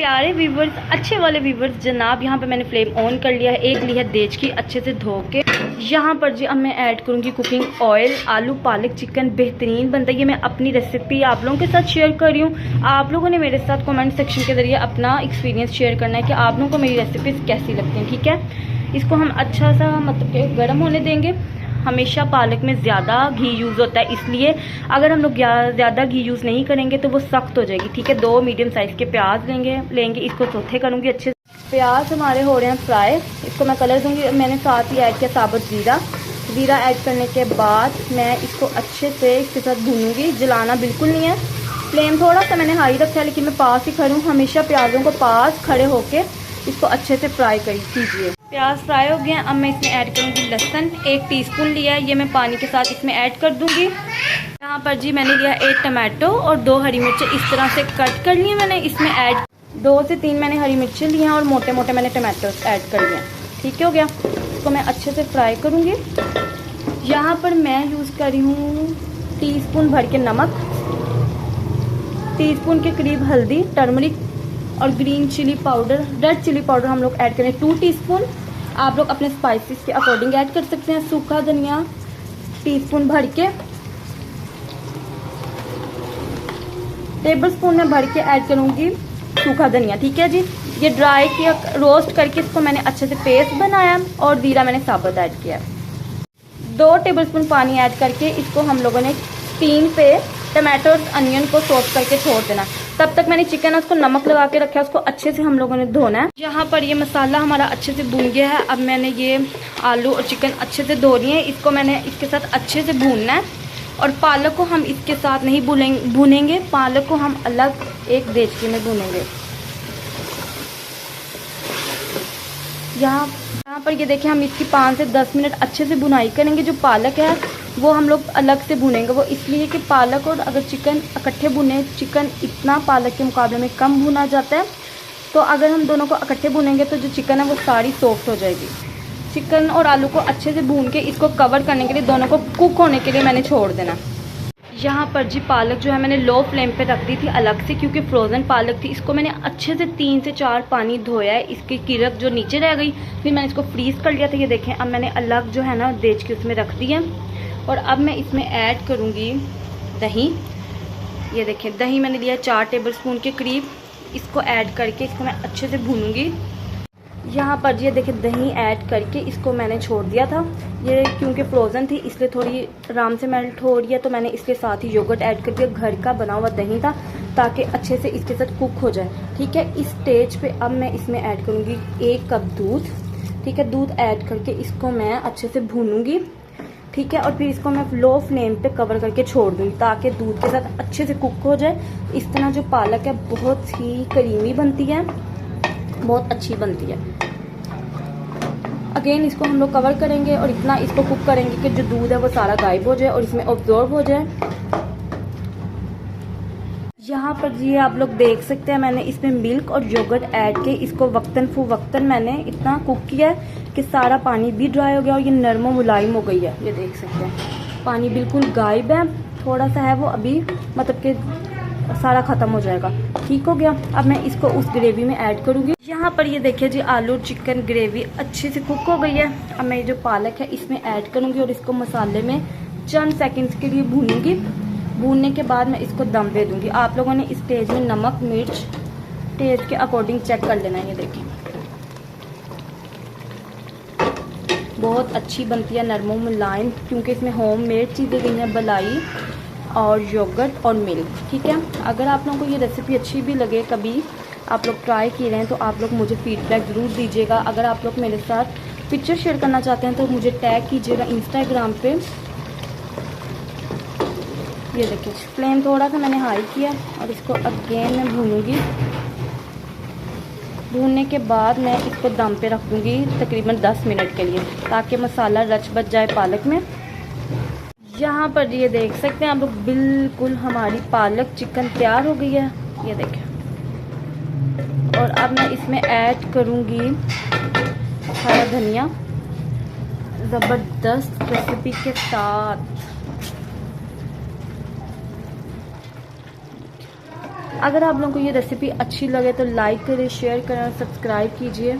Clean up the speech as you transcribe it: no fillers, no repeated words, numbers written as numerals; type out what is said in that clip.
प्यारे व्यूवर्स, अच्छे वाले व्यूवर्स जनाब, यहाँ पे मैंने फ्लेम ऑन कर लिया है। एक ली है देचकी अच्छे से धो के। यहाँ पर जी अब मैं ऐड करूँगी कुकिंग ऑयल। आलू पालक चिकन बेहतरीन बनता है। ये मैं अपनी रेसिपी आप लोगों के साथ शेयर कर रही हूँ। आप लोगों ने मेरे साथ कमेंट सेक्शन के ज़रिए अपना एक्सपीरियंस शेयर करना है कि आप लोगों को मेरी रेसिपीज़ कैसी लगती हैं। ठीक है, इसको हम अच्छा सा मतलब कि गर्म होने देंगे। हमेशा पालक में ज़्यादा घी यूज़ होता है, इसलिए अगर हम लोग ज़्यादा घी यूज़ नहीं करेंगे तो वो सख्त हो जाएगी। ठीक है, 2 मीडियम साइज़ के प्याज लेंगे। इसको चौथे करूँगी अच्छे से। प्याज हमारे हो रहे हैं फ्राई, इसको मैं कलर दूँगी। मैंने साथ ही ऐड किया साबुत ज़ीरा ऐड करने के बाद मैं इसको अच्छे से इसके साथ भूनूंगी। जलाना बिल्कुल नहीं है। फ्लेम थोड़ा सा मैंने हाई रखा है, लेकिन मैं पास ही खड़ी हूँ। हमेशा प्याज़ों को पास खड़े होके इसको अच्छे से फ्राई कीजिए। प्याज फ्राई हो गए हैं। अब मैं इसमें ऐड करूँगी लहसुन। 1 टीस्पून लिया है, ये मैं पानी के साथ इसमें ऐड कर दूँगी। यहाँ पर जी मैंने लिया 1 टमाटो और 2 हरी मिर्चें इस तरह से कट कर लिए। मैंने इसमें ऐड 2 से 3 मैंने हरी मिर्चें ली हैं और मोटे मोटे मैंने टमाटो ऐड कर लिए। ठीक हो गया, इसको मैं अच्छे से फ्राई करूँगी। यहाँ पर मैं यूज़ कर रही हूँ टीस्पून भर के नमक, टीस्पून के करीब हल्दी, टर्मरिक और green chilli powder, red chilli powder हम लोग ऐड करें 2 टीस्पून। आप लोग अपने स्पाइसेस के अकॉर्डिंग ऐड कर सकते हैं। सूखा धनिया टीस्पून भर के, टेबलस्पून में भर के ऐड करूंगी सूखा धनिया। ठीक है जी, ये ड्राई किया, रोस्ट करके इसको मैंने अच्छे से पेस्ट बनाया और जीरा मैंने साबुत ऐड किया। 2 टेबलस्पून पानी ऐड करके इसको हम लोगों ने स्टीम पे टमाटो और अनियन को सॉस करके छोड़ देना। तब तक मैंने चिकन उसको नमक लगा के रखा है, उसको अच्छे से हम लोगों ने धोना है। यहाँ पर ये मसाला हमारा अच्छे से भून गया है। अब मैंने ये आलू और चिकन अच्छे से धो लिए हैं, इसको मैंने इसके साथ अच्छे से भूनना है। और पालक को हम इसके साथ नहीं भूनेंगे, पालक को हम अलग एक देचकी में भूनेंगे। यहाँ पर ये देखिए, हम इसकी 5 से 10 मिनट अच्छे से भुनाई करेंगे। जो पालक है वो हम लोग अलग से भुनेंगे। वो इसलिए कि पालक और अगर चिकन इकट्ठे भुने, चिकन इतना पालक के मुकाबले में कम भुना जाता है, तो अगर हम दोनों को इकट्ठे भुनेंगे तो जो चिकन है वो सारी सॉफ्ट हो जाएगी। चिकन और आलू को अच्छे से भून के इसको कवर करने के लिए, दोनों को कुक होने के लिए मैंने छोड़ देना। यहाँ पर जी पालक जो है मैंने लो फ्लेम पे रख दी थी अलग से, क्योंकि फ्रोज़न पालक थी। इसको मैंने अच्छे से 3 से 4 पानी धोया है। इसकी किरक जो नीचे रह गई, फिर मैंने इसको फ्रीज़ कर लिया था। ये देखें, अब मैंने अलग जो है ना देच के उसमें रख दी है। और अब मैं इसमें ऐड करूँगी दही। ये देखें, दही मैंने लिया 4 टेबलस्पून के करीब। इसको ऐड करके इसको मैं अच्छे से भूनूंगी। यहाँ पर ये देखिए, दही ऐड करके इसको मैंने छोड़ दिया था। ये क्योंकि फ्रोज़न थी इसलिए थोड़ी आराम से मेल्ट हो रही है, तो मैंने इसके साथ ही योगर्ट ऐड कर दिया। घर का बना हुआ दही था, ताकि अच्छे से इसके साथ कुक हो जाए। ठीक है, इस स्टेज पे अब मैं इसमें ऐड करूँगी 1 कप दूध। ठीक है, दूध ऐड करके इसको मैं अच्छे से भूनूंगी। ठीक है, और फिर इसको मैं लो फ्लेम पे कवर करके छोड़ दूँगी, ताकि दूध के साथ अच्छे से कुक हो जाए। इस तरह जो पालक है बहुत ही क्रीमी बनती है, बहुत अच्छी बनती है। अगेन इसको हम लोग कवर करेंगे और इतना इसको कुक करेंगे कि जो दूध है वो सारा गायब हो जाए और इसमें ऑब्जॉर्ब हो जाए। यहाँ पर जी आप लोग देख सकते हैं, मैंने इसमें मिल्क और योगर्ट ऐड के इसको वक्तन मैंने इतना कुक किया है कि सारा पानी भी ड्राई हो गया और ये नरम और मुलायम हो गई है। ये देख सकते हैं, पानी बिल्कुल गायब है। थोड़ा सा है वो अभी, मतलब कि सारा ख़त्म हो जाएगा। ठीक हो गया, अब मैं इसको उस ग्रेवी में ऐड करूँगी। यहाँ पर ये देखिए जी, आलू चिकन ग्रेवी अच्छे से कुक हो गई है। अब मैं जो पालक है इसमें ऐड करूँगी और इसको मसाले में चंद सेकंड्स के लिए भूनूंगी। भूनने के बाद मैं इसको दम दे दूँगी। आप लोगों ने इस स्टेज में नमक मिर्च टेस्ट के अकॉर्डिंग चेक कर लेना है। ये देखिए, बहुत अच्छी बनती है, नरम मुलायम, क्योंकि इसमें होम मेड चीज़ें गई हैं, मलाई और योगर्ट और मिल्क। ठीक है, अगर आप लोगों को ये रेसिपी अच्छी भी लगे, कभी आप लोग ट्राई किए हैं, तो आप लोग मुझे फीडबैक ज़रूर दीजिएगा। अगर आप लोग मेरे साथ पिक्चर शेयर करना चाहते हैं तो मुझे टैग कीजिएगा इंस्टाग्राम पे। ये देखिए, फ्लेम थोड़ा सा मैंने हाई किया और इसको अगेन मैं भूनूंगी। भूनने के बाद मैं इसको दम पे रख दूँगी तकरीबन 10 मिनट के लिए, ताकि मसाला रच बच जाए पालक में। यहाँ पर ये देख सकते हैं आप लोग, बिल्कुल हमारी पालक चिकन तैयार हो गई है। ये देखें, और अब मैं इसमें ऐड करूँगी हरा धनिया, ज़बरदस्त रेसिपी के साथ। अगर आप लोगों को ये रेसिपी अच्छी लगे तो लाइक करें, शेयर करें और सब्सक्राइब कीजिए।